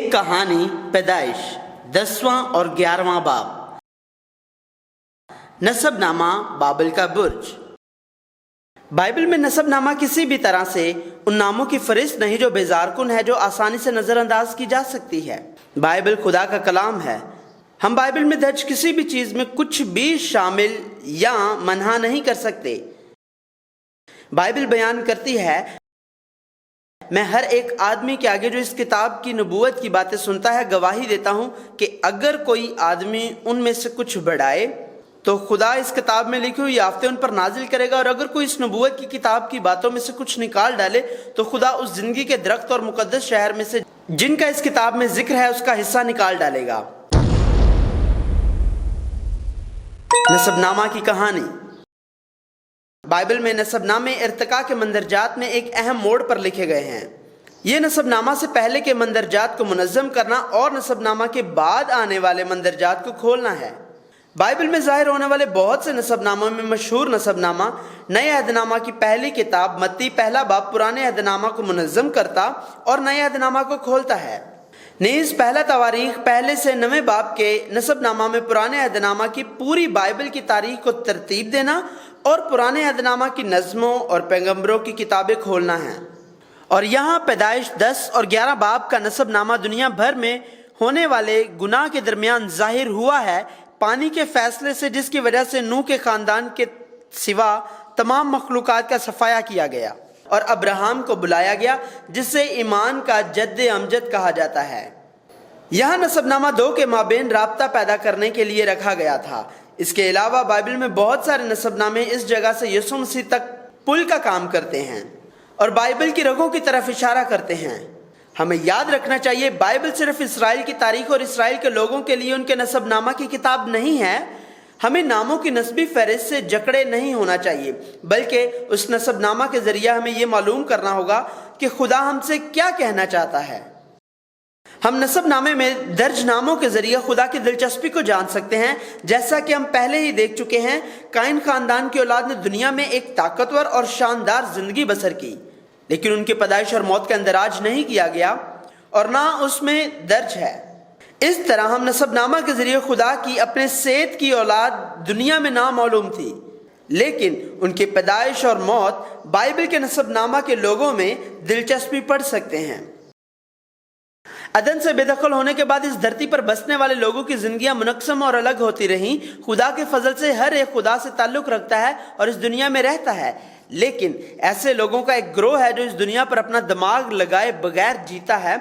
ایک کہانی پیدائش 10واں اور 11واں باب۔ نسب نامہ بابل کا برج۔ بائبل میں نسب نامہ کسی بھی طرح سے ان ناموں کی فہرست نہیں جو بیزار کن ہے، جو آسانی سے نظر انداز کی جا سکتی ہے۔ بائبل خدا کا کلام ہے۔ ہم بائبل میں درج کسی بھی چیز میں کچھ بھی شامل یا منع نہیں کر سکتے۔ بائبل بیان کرتی ہے، میں ہر ایک آدمی کے آگے جو اس کتاب کی نبوت کی باتیں سنتا ہے گواہی دیتا ہوں کہ اگر کوئی آدمی ان میں سے کچھ بڑھائے تو خدا اس کتاب میں لکھی ہوئی آفتیں ان پر نازل کرے گا، اور اگر کوئی اس نبوت کی کتاب کی باتوں میں سے کچھ نکال ڈالے تو خدا اس زندگی کے درخت اور مقدس شہر میں سے جن کا اس کتاب میں ذکر ہے اس کا حصہ نکال ڈالے گا۔ نسب نامہ کی کہانی۔ بائبل میں نسب نامے ارتقاء کے مندرجات میں ایک اہم موڑ پر لکھے گئے ہیں۔ یہ نسب نامہ سے پہلے کے مندرجات کو منظم کرنا اور نسب نامہ کے بعد آنے والے مندرجات کو کھولنا ہے۔ بائبل میں ظاہر ہونے والے بہت سے نسب ناموں میں مشہور نسب نامہ نئے عہد نامہ کی پہلی کتاب متی پہلا باب پرانے عہد نامہ کو منظم کرتا اور نئے عہد نامہ کو کھولتا ہے۔ نیز پہلا تواریخ پہلے سے نویں باب کے نسب نامہ میں پرانے عہد نامہ کی پوری بائبل کی تاریخ کو ترتیب دینا اور پرانے عہد نامہ کی نظموں اور پیغمبروں کی کتابیں کھولنا ہے۔ اور یہاں پیدائش 10 اور 11 باب کا نسب نامہ دنیا بھر میں ہونے والے گناہ کے درمیان ظاہر ہوا ہے، پانی کے فیصلے سے، جس کی وجہ سے نوح کے خاندان کے سوا تمام مخلوقات کا صفایا کیا گیا اور ابراہم کو بلایا گیا جس سے ایمان کا جد امجد کہا جاتا ہے۔ یہاں نسب نامہ دو کے مابین رابطہ پیدا کرنے کے لیے رکھا گیا تھا۔ اس کے علاوہ بائبل میں بہت سارے نسب نامے اس جگہ سے یسوع مسیح تک پل کا کام کرتے ہیں اور بائبل کی رگوں کی طرف اشارہ کرتے ہیں۔ ہمیں یاد رکھنا چاہیے، بائبل صرف اسرائیل کی تاریخ اور اسرائیل کے لوگوں کے لیے ان کے نسب نامہ کی کتاب نہیں ہے۔ ہمیں ناموں کی نسبی فہرست سے جکڑے نہیں ہونا چاہیے، بلکہ اس نسب نامہ کے ذریعے ہمیں یہ معلوم کرنا ہوگا کہ خدا ہم سے کیا کہنا چاہتا ہے۔ ہم نسب نامے میں درج ناموں کے ذریعے خدا کی دلچسپی کو جان سکتے ہیں۔ جیسا کہ ہم پہلے ہی دیکھ چکے ہیں، قائن خاندان کی اولاد نے دنیا میں ایک طاقتور اور شاندار زندگی بسر کی، لیکن ان کی پیدائش اور موت کا اندراج نہیں کیا گیا اور نہ اس میں درج ہے۔ اس طرح ہم نسب نامہ کے ذریعے خدا کی اپنے سیت کی اولاد دنیا میں نامعلوم تھی، لیکن ان کی پیدائش اور موت بائبل کے نسب نامہ کے لوگوں میں دلچسپی پڑ سکتے ہیں۔ عدن سے بے دخل ہونے کے بعد اس دھرتی پر بسنے والے لوگوں کی زندگیاں منقسم اور الگ ہوتی رہیں۔ خدا کے فضل سے ہر ایک خدا سے تعلق رکھتا ہے اور اس دنیا میں رہتا ہے، لیکن ایسے لوگوں کا ایک گروہ ہے جو اس دنیا پر اپنا دماغ لگائے بغیر جیتا ہے،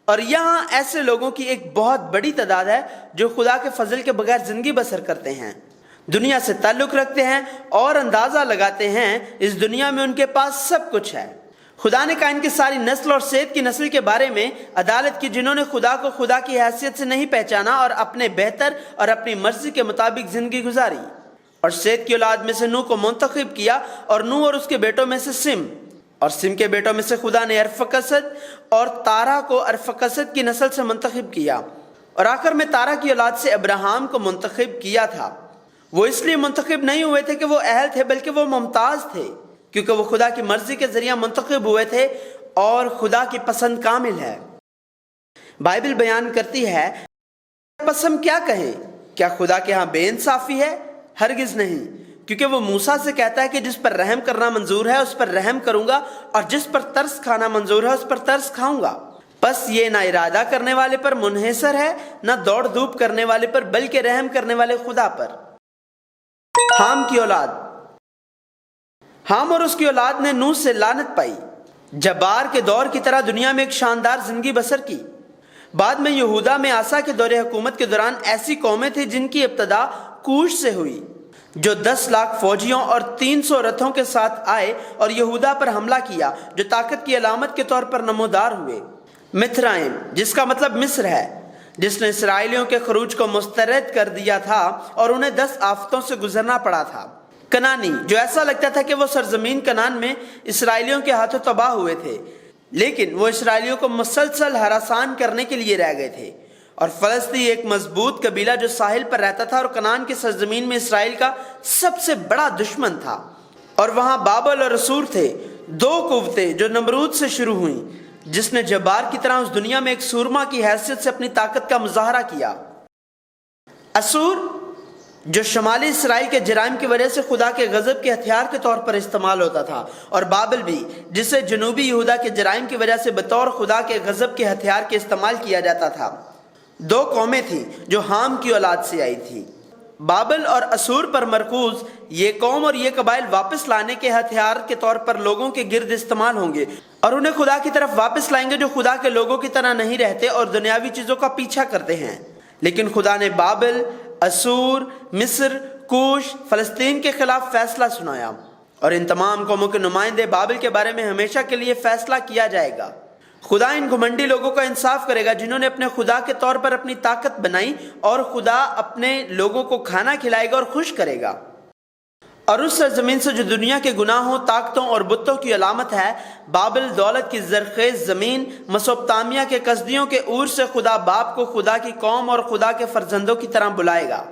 اور یہاں ایسے لوگوں کی ایک بہت بڑی تعداد ہے جو خدا کے فضل کے بغیر زندگی بسر کرتے ہیں، دنیا سے تعلق رکھتے ہیں اور اندازہ لگاتے ہیں اس دنیا میں ان کے پاس سب کچھ ہے۔ خدا نے قائن کی ساری نسل اور سیت کی نسل کے بارے میں عدالت کی، جنہوں نے خدا کو خدا کی حیثیت سے نہیں پہچانا اور اپنے بہتر اور اپنی مرضی کے مطابق زندگی گزاری، اور سیت کی اولاد میں سے نوح کو منتخب کیا، اور نوح اور اس کے بیٹوں میں سے سم، اور سم کے بیٹوں میں سے خدا نے ارفقسد اور تارا کو ارفقسد کی نسل سے منتخب کیا، اور آخر میں تارا کی اولاد سے ابراہم کو منتخب کیا تھا۔ وہ اس لیے منتخب نہیں ہوئے تھے کہ وہ اہل تھے، بلکہ وہ ممتاز تھے، کیونکہ وہ خدا کی مرضی کے ذریعہ منتخب ہوئے تھے، اور خدا کی پسند کامل ہے۔ بائبل بیان کرتی ہے، پس ہم کیا کہیں؟ کیا خدا کے ہاں بے انصافی ہے؟ ہرگز نہیں، کیونکہ وہ موسیٰ سے کہتا ہے کہ جس پر رحم کرنا منظور ہے اس پر رحم کروں گا، اور جس پر ترس کھانا منظور ہے اس پر ترس کھاؤں گا۔ بس یہ نہ ارادہ کرنے والے پر منحصر ہے، نہ دوڑ دھوپ کرنے والے پر، بلکہ رحم کرنے والے خدا پر۔ حام کی اولاد۔ حام اور اس کی اولاد نے نوح سے لعنت پائی، جبار کے دور کی طرح دنیا میں ایک شاندار زندگی بسر کی۔ بعد میں یہودا میں آسا کے دور حکومت کے دوران ایسی قومیں تھیں جن کی ابتدا کوش سے ہوئی، جو 10 لاکھ فوجیوں اور 300 رتھوں کے ساتھ آئے اور یہودا پر حملہ کیا، جو طاقت کی علامت کے طور پر نمودار ہوئے۔ مترائم، جس کا مطلب مصر ہے، جس نے اسرائیلیوں کے خروج کو مسترد کر دیا تھا اور انہیں 10 آفتوں سے گزرنا پڑا تھا۔ کنانی، جو ایسا لگتا تھا کہ وہ سرزمین کنان میں اسرائیلیوں کے ہاتھوں تباہ ہوئے تھے، لیکن وہ اسرائیلیوں کو مسلسل ہراسان کرنے کے لیے رہ گئے تھے۔ اور فلسطین ایک مضبوط قبیلہ جو ساحل پر رہتا تھا اور کنان کی سرزمین میں اسرائیل کا سب سے بڑا دشمن تھا۔ اور وہاں بابل اور اسور تھے، 2 قوتیں جو نمرود سے شروع ہوئیں، جس نے جبار کی طرح اس دنیا میں ایک سورما کی حیثیت سے اپنی طاقت کا مظاہرہ کیا۔ اسور جو شمالی اسرائیل کے جرائم کی وجہ سے خدا کے غضب کے ہتھیار کے طور پر استعمال ہوتا تھا، اور بابل بھی جسے جنوبی یہودا کے جرائم کی وجہ سے بطور خدا کے غضب کے ہتھیار کے استعمال کیا جاتا تھا۔ دو قومیں تھیں جو حام کی اولاد سے آئی تھی۔ بابل اور اسور پر مرکوز یہ قوم اور یہ قبائل واپس لانے کے ہتھیار کے طور پر لوگوں کے گرد استعمال ہوں گے اور انہیں خدا کی طرف واپس لائیں گے جو خدا کے لوگوں کی طرح نہیں رہتے اور دنیاوی چیزوں کا پیچھا کرتے ہیں۔ لیکن خدا نے بابل، اسور، مصر، کوش، فلسطین کے خلاف فیصلہ سنایا، اور ان تمام قوموں کے نمائندے بابل کے بارے میں ہمیشہ کے لیے فیصلہ کیا جائے گا۔ خدا ان گھمنڈی لوگوں کا انصاف کرے گا جنہوں نے اپنے خدا کے طور پر اپنی طاقت بنائی، اور خدا اپنے لوگوں کو کھانا کھلائے گا اور خوش کرے گا۔ اور اس سرزمین سے جو دنیا کے گناہوں، طاقتوں اور بتوں کی علامت ہے، بابل دولت کی زرخیز زمین، مسوپتامیہ کے کسدیوں کے اور سے خدا باپ کو خدا کی قوم اور خدا کے فرزندوں کی طرح بلائے گا۔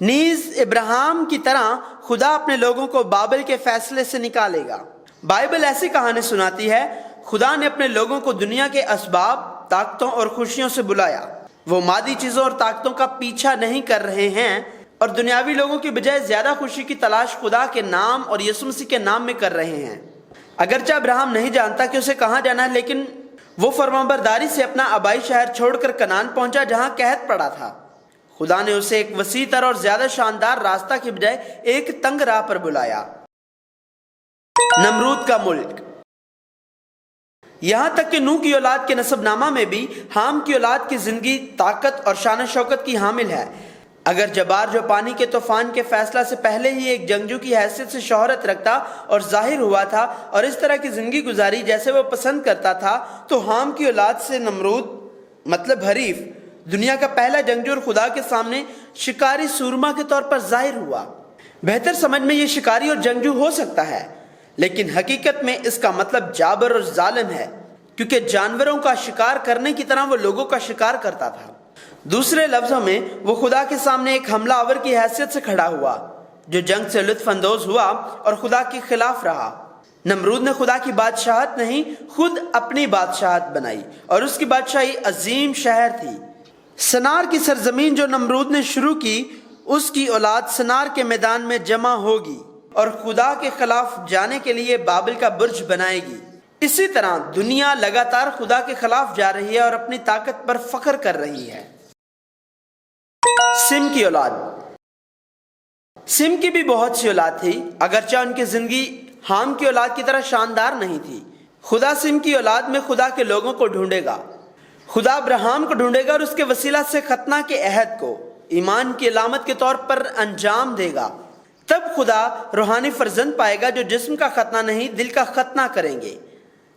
نیز ابراہیم کی طرح خدا اپنے لوگوں کو بابل کے فیصلے سے نکالے گا۔ بائبل ایسی کہانی سناتی ہے، خدا نے اپنے لوگوں کو دنیا کے اسباب، طاقتوں اور خوشیوں سے بلایا۔ وہ مادی چیزوں اور طاقتوں کا پیچھا نہیں کر رہے ہیں اور دنیاوی لوگوں کی بجائے زیادہ خوشی کی تلاش خدا کے نام اور یسوع مسیح کے نام میں کر رہے ہیں۔ اگرچہ ابراہیم نہیں جانتا کہ اسے کہاں جانا ہے، لیکن وہ فرمانبرداری سے اپنا آبائی شہر چھوڑ کر کنعان پہنچا جہاں قحط پڑا تھا۔ خدا نے اسے ایک وسیع تر اور زیادہ شاندار راستہ کی بجائے ایک تنگ راہ پر بلایا۔ نمرود کا ملک۔ یہاں تک کہ نوح کی اولاد کے نسب نامہ میں بھی حام کی اولاد کی زندگی طاقت اور شان و شوکت کی حامل ہے۔ اگر جبار جو پانی کے طوفان کے فیصلہ سے پہلے ہی ایک جنگجو کی حیثیت سے شہرت رکھتا اور ظاہر ہوا تھا اور اس طرح کی زندگی گزاری جیسے وہ پسند کرتا تھا، تو حام کی اولاد سے نمرود مطلب حریف دنیا کا پہلا جنگجو اور خدا کے سامنے شکاری سورما کے طور پر ظاہر ہوا۔ بہتر سمجھ میں یہ شکاری اور جنگجو ہو سکتا ہے، لیکن حقیقت میں اس کا مطلب جابر اور ظالم ہے، کیونکہ جانوروں کا شکار کرنے کی طرح وہ لوگوں کا شکار کرتا تھا۔ دوسرے لفظوں میں وہ خدا کے سامنے ایک حملہ آور کی حیثیت سے کھڑا ہوا جو جنگ سے لطف اندوز ہوا اور خدا کے خلاف رہا۔ نمرود نے خدا کی بادشاہت نہیں، خود اپنی بادشاہت بنائی، اور اس کی بادشاہی عظیم شہر تھی۔ سنار کی سرزمین جو نمرود نے شروع کی، اس کی اولاد سنار کے میدان میں جمع ہوگی اور خدا کے خلاف جانے کے لیے بابل کا برج بنائے گی۔ اسی طرح دنیا لگاتار خدا کے خلاف جا رہی ہے اور اپنی طاقت پر فخر کر رہی ہے۔ سم کی اولاد۔ سم کی بھی بہت سی اولاد تھی، اگرچہ ان کی زندگی حام کی اولاد کی طرح شاندار نہیں تھی۔ خدا سم کی اولاد میں خدا کے لوگوں کو ڈھونڈے گا۔ خدا ابراہیم کو ڈھونڈے گا اور اس کے وسیلہ سے ختنہ کے عہد کو ایمان کی علامت کے طور پر انجام دے گا۔ تب خدا روحانی فرزند پائے گا جو جسم کا ختنہ نہیں، دل کا ختنہ کریں گے۔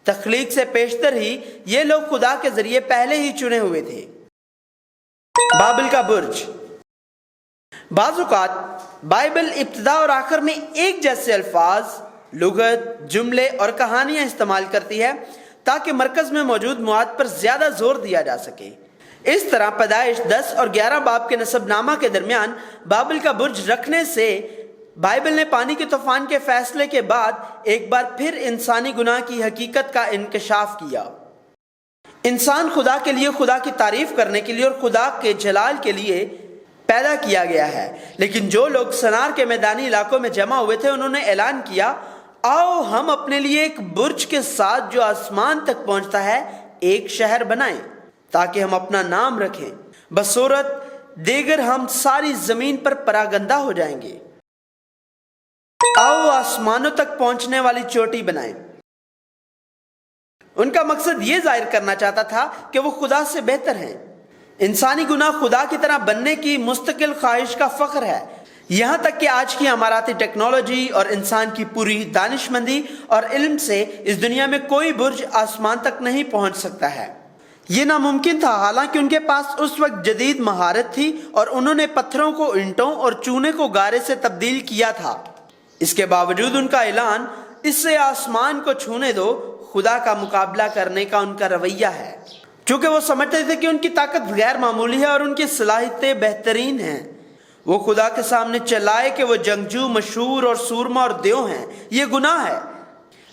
تخلیق سے پیشتر ہی یہ لوگ خدا کے ذریعے پہلے ہی چنے ہوئے تھے۔ بابل کا برج۔ بعض اوقات بائبل ابتدا اور آخر میں ایک جیسے الفاظ، لغت، جملے اور کہانیاں استعمال کرتی ہے تاکہ مرکز میں موجود مواد پر زیادہ زور دیا جا سکے۔ اس طرح پیدائش 10 اور 11 باب کے نسب نامہ کے درمیان بابل کا برج رکھنے سے بائبل نے پانی کے طوفان کے فیصلے کے بعد ایک بار پھر انسانی گناہ کی حقیقت کا انکشاف کیا۔ انسان خدا کے لیے، خدا کی تعریف کرنے کے لیے اور خدا کے جلال کے لیے پیدا کیا گیا ہے، لیکن جو لوگ سنار کے میدانی علاقوں میں جمع ہوئے تھے انہوں نے اعلان کیا، آؤ ہم اپنے لیے ایک برج کے ساتھ جو آسمان تک پہنچتا ہے ایک شہر بنائیں تاکہ ہم اپنا نام رکھیں، بصورت دیگر ہم ساری زمین پر پراگندہ ہو جائیں گے۔ آؤ آسمانوں تک پہنچنے والی چوٹی بنائیں۔ ان کا مقصد یہ ظاہر کرنا چاہتا تھا کہ وہ خدا سے بہتر ہیں۔ انسانی گناہ خدا کی طرح بننے کی مستقل خواہش کا فخر ہے، یہاں تک کہ آج کی اماراتی ٹیکنالوجی اور انسان کی پوری دانشمندی اور علم سے اس دنیا میں کوئی برج آسمان تک نہیں پہنچ سکتا ہے۔ یہ ناممکن تھا، حالانکہ ان کے پاس اس وقت جدید مہارت تھی اور انہوں نے پتھروں کو اینٹوں اور چونے کو گارے سے تبدیل کیا تھا۔ اس کے باوجود ان کا اعلان، اس سے آسمان کو چھونے دو، خدا کا مقابلہ کرنے کا ان کا رویہ ہے، چونکہ وہ سمجھتے تھے کہ ان کی طاقت غیر معمولی ہے اور ان کی صلاحیتیں بہترین ہیں۔ وہ خدا کے سامنے چلائے کہ وہ جنگجو، مشہور اور سورما اور دیو ہیں۔ یہ گناہ ہے۔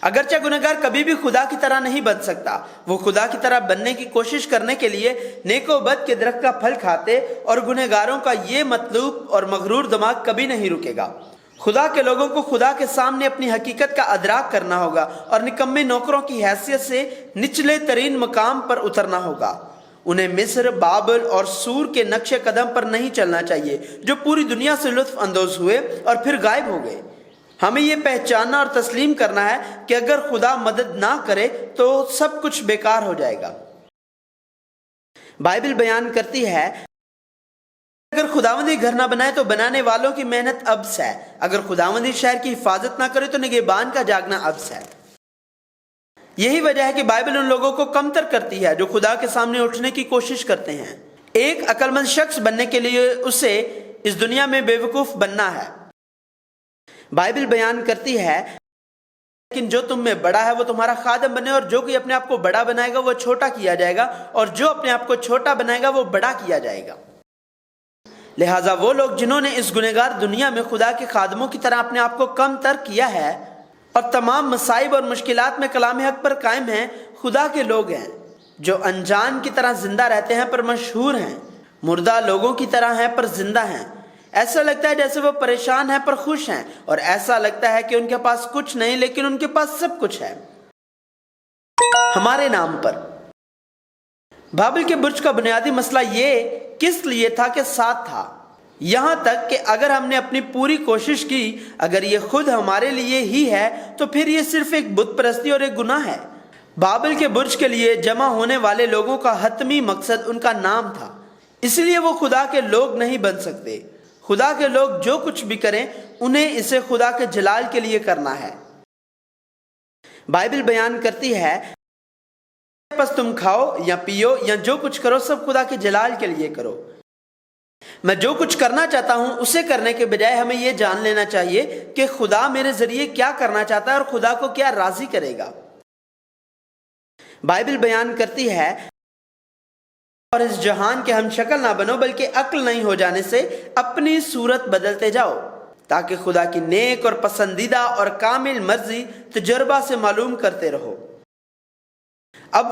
اگرچہ گنہگار کبھی بھی خدا کی طرح نہیں بن سکتا، وہ خدا کی طرح بننے کی کوشش کرنے کے لیے نیک و بد کے درخت کا پھل کھاتے، اور گنہگاروں کا یہ مطلوب اور مغرور دماغ کبھی نہیں رکے گا۔ خدا کے لوگوں کو خدا کے سامنے اپنی حقیقت کا ادراک کرنا ہوگا اور نکمے نوکروں کی حیثیت سے نچلے ترین مقام پر اترنا ہوگا۔ انہیں مصر، بابل اور سور کے نقش قدم پر نہیں چلنا چاہیے جو پوری دنیا سے لطف اندوز ہوئے اور پھر غائب ہو گئے۔ ہمیں یہ پہچاننا اور تسلیم کرنا ہے کہ اگر خدا مدد نہ کرے تو سب کچھ بیکار ہو جائے گا۔ بائبل بیان کرتی ہے اگر خداوندی گھر نہ بنائے تو بنانے والوں کی محنت عبث ہے، اگر خداوندی شہر کی حفاظت نہ کرے تو نگہبان کا جاگنا عبث ہے۔ یہی وجہ ہے کہ بائبل ان لوگوں کو کمتر کرتی ہے جو خدا کے سامنے اٹھنے کی کوشش کرتے ہیں۔ ایک عقل مند شخص بننے کے لیے اسے اس دنیا میں بے وقوف بننا ہے۔ بائبل بیان کرتی ہے لیکن جو تم میں بڑا ہے وہ تمہارا خادم بنے، اور جو کوئی اپنے آپ کو بڑا بنائے گا وہ چھوٹا کیا جائے گا، اور جو اپنے آپ کو چھوٹا بنائے گا وہ بڑا کیا جائے گا۔ لہٰذا وہ لوگ جنہوں نے اس گنہگار دنیا میں خدا کے خادموں کی طرح اپنے آپ کو کم تر کیا ہے اور تمام مصائب اور مشکلات میں کلام حق پر قائم ہیں، خدا کے لوگ ہیں جو انجان کی طرح زندہ رہتے ہیں پر مشہور ہیں، مردہ لوگوں کی طرح ہیں پر زندہ ہیں۔ ایسا لگتا ہے جیسے وہ پریشان ہیں پر خوش ہیں، اور ایسا لگتا ہے کہ ان کے پاس کچھ نہیں لیکن ان کے پاس سب کچھ ہے۔ ہمارے نام پر بابل کے برج کا بنیادی مسئلہ یہ کس لیے تھا کہ ساتھ تھا، یہاں تک کہ اگر ہم نے اپنی پوری کوشش کی، اگر یہ خود ہمارے لیے ہی ہے تو پھر یہ صرف ایک بت پرستی اور ایک گناہ ہے۔ بابل کے برج کے لیے جمع ہونے والے لوگوں کا حتمی مقصد ان کا نام تھا، اس لیے وہ خدا کے لوگ نہیں بن سکتے۔ خدا کے لوگ جو کچھ بھی کریں انہیں اسے خدا کے جلال کے لیے کرنا ہے۔ بائبل بیان کرتی ہے پس تم کھاؤ یا پیو یا جو کچھ کرو سب خدا کے جلال کے لیے کرو۔ میں جو کچھ کرنا چاہتا ہوں اسے کرنے کے بجائے ہمیں یہ جان لینا چاہیے کہ خدا میرے ذریعے کیا کرنا چاہتا ہے اور خدا کو کیا راضی کرے گا۔ بائبل بیان کرتی ہے اور اس جہان کے ہم شکل نہ بنو بلکہ عقل نہیں ہو جانے سے اپنی صورت بدلتے جاؤ تاکہ خدا کی نیک اور پسندیدہ اور کامل مرضی تجربہ سے معلوم کرتے رہو۔ اب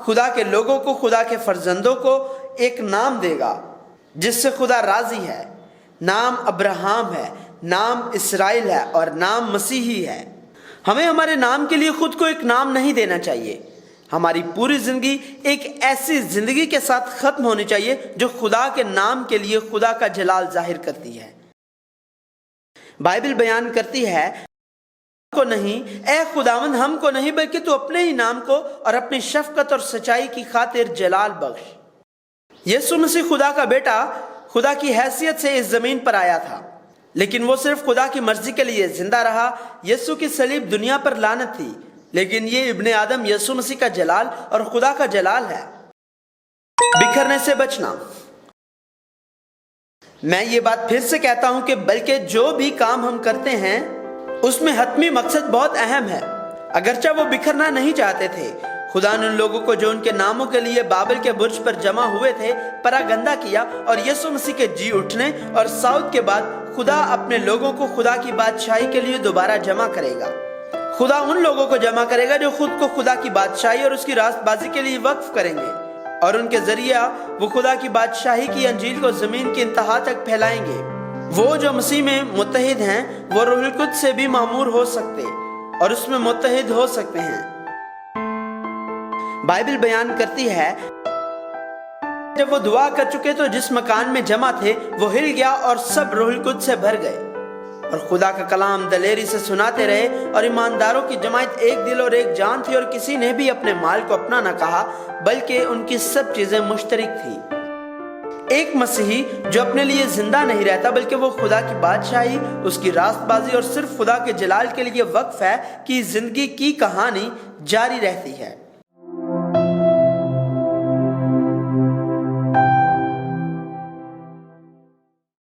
خدا کے لوگوں کو، خدا کے فرزندوں کو ایک نام دے گا جس سے خدا راضی ہے۔ نام ابراہم ہے، نام اسرائیل ہے اور نام مسیحی ہے۔ ہمیں ہمارے نام کے لیے خود کو ایک نام نہیں دینا چاہیے۔ ہماری پوری زندگی ایک ایسی زندگی کے ساتھ ختم ہونی چاہیے جو خدا کے نام کے لیے خدا کا جلال ظاہر کرتی ہے۔ بائبل بیان کرتی ہے کو نہیں اے خداوند ہم کو نہیں بلکہ تو اپنے ہی نام کو اور اپنی شفقت اور سچائی کی خاطر جلال بخش۔ یسوع مسیح خدا کا بیٹا خدا کی حیثیت سے اس زمین پر آیا تھا، لیکن وہ صرف خدا کی مرضی کے لیے زندہ رہا۔ یسوع کی صلیب دنیا پر لعنت تھی، لیکن یہ ابن آدم یسوع مسیح کا جلال اور خدا کا جلال ہے۔ بکھرنے سے بچنا۔ میں یہ بات پھر سے کہتا ہوں کہ بلکہ جو بھی کام ہم کرتے ہیں اس میں حتمی مقصد بہت اہم ہے۔ اگرچہ وہ بکھرنا نہیں چاہتے تھے، خدا نے ان لوگوں کو جو ان کے ناموں کے لیے بابل کے برج پر جمع ہوئے تھے پراگندہ کیا، اور یسوع مسیح کے جی اٹھنے اور صعود کے بعد خدا اپنے لوگوں کو خدا کی بادشاہی کے لیے دوبارہ جمع کرے گا۔ خدا ان لوگوں کو جمع کرے گا جو خود کو خدا کی بادشاہی اور اس کی راست بازی کے لیے وقف کریں گے، اور ان کے ذریعہ وہ خدا کی بادشاہی کی انجیل کو زمین کی انتہا تک پھیلائیں گے۔ وہ جو مسیح میں متحد ہیں وہ روح القدس سے بھی معمور ہو سکتے اور اس میں متحد ہو سکتے ہیں۔ بائبل بیان کرتی ہے جب وہ دعا کر چکے تو جس مکان میں جمع تھے وہ ہل گیا اور سب روح القدس سے بھر گئے، اور خدا کا کلام دلیری سے سناتے رہے، اور ایمانداروں کی جماعت ایک دل اور ایک جان تھی، اور کسی نے بھی اپنے مال کو اپنا نہ کہا بلکہ ان کی سب چیزیں مشترک تھیں۔ ایک مسیحی جو اپنے لیے زندہ نہیں رہتا بلکہ وہ خدا کی بادشاہی، اس کی راست بازی اور صرف خدا کے جلال کے لیے وقف ہے، کی زندگی کی کہانی جاری رہتی ہے۔